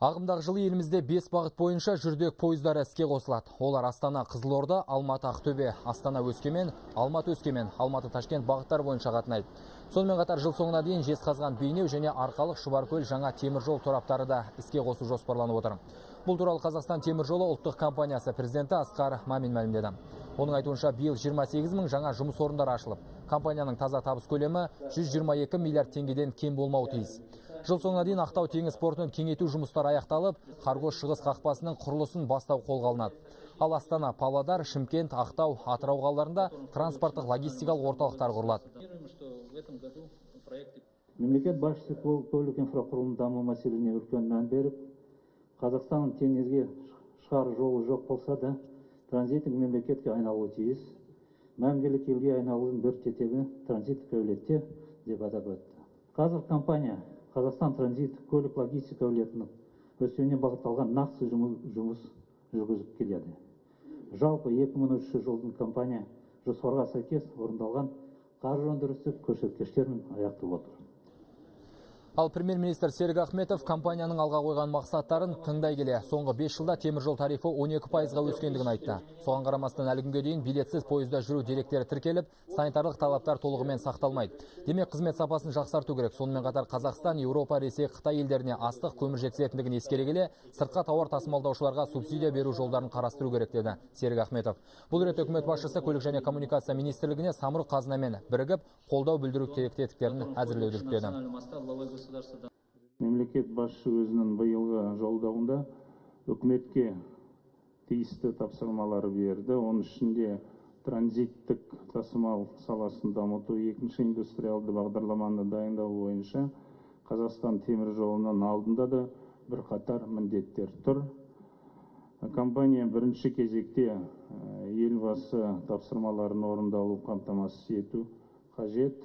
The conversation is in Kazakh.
Ағымдағы жылы елімізде 5 бағыт бойынша жүрдек пойыздары іске қосылады. Олар Астана, Қызылорда, Алматы, Ақтөбе, Астана, Өскемен, Алматы, Өскемен, Алматы, Ташкент бағыттар бойынша қатынайды. Сонымен қатар жыл соңына дейін Жезқазған, Бейнеу және Арқалық, Шұбаркөл жаңа теміржол тораптары да іске қосу жоспарланып отыр. Бұл туралы Қазақстан темір жолы ұлттық компаниясы президенті Асқар Мамин мәлімдеді. Оның айтуынша, биыл 28 мың жаңа жұмыс орындары ашылып, компанияның таза табыс көлемі 122 миллиард теңгеден кем болмауы тиіс. Жыл соңына дейін Ақтау теңіз портын кеңейту жұмыстары аяқталып, Қарғос шығыс қақпасының құрылысын бастау қолға алынады. Ал Астана, Павлодар, Шымкент, Ақтау, Атырау қалаларында транспорттық логистикалық орталықтар құрылады. Мемлекет басшысы көлік инфрақұрылымын даму мәселесіне үлкен мән беріп, Қазақстанның теңізге шығар жолы жоқ болса да, транзиттік мемлекетке айналуы тиіс. Мәңгілік елге айналуын бір тетігі транзиттік әулетте деп атап өтті. Қазір компания Қазақстан транзит көлік логистика әулетінің өсуіне бағытталған нақты жұмыс жүргізіп келеді. Жалпы 2013 жылдың компания жоспарға сәйкес орындалған қаржы өндірісі көрсеткіштерін аяқтап отыр. Ал премьер-министр Серік Ахметов компанияның алға қойған мақсаттарын тыңдай келе, соңғы 5 жылда теміржол тарифі 12%-ға өскендігін айтты. Соған қарамастан әлі күнге дейін билетсіз пойызда жүру деректері тіркеліп, санитарлық талаптар толығымен сақталмайды. Демек, қызмет сапасын жақсарту керек. Сонымен қатар Қазақстан, Еуропа, Ресей, Қытай елдеріне астық, көмір жеткізетіндігін ескере келе, сыртқа тауар тасымалдаушыларға субсидия беру жолдарын қарастыру керек деді Серік Ахметов. Бұл ретте үкімет басшысы көлік және коммуникация министрлігіне самұрық қазынамен бірігіп, қолдау білдіру тетіктерін әзірлеуді жүктеді. Мемлекет басшысы өзінің биылғы жолдауында үкіметке тиісті тапсырмалары берді. Оның ішінде транзиттік тасымал саласын дамыту, екінші индустриалды бағдарламаны дайындау бойынша Қазақстан темір жолының алдында да бірқатар міндеттер тұр. Компания бірінші кезекте елбасы тапсырмаларын орындалу қамтамасыз ету қажет.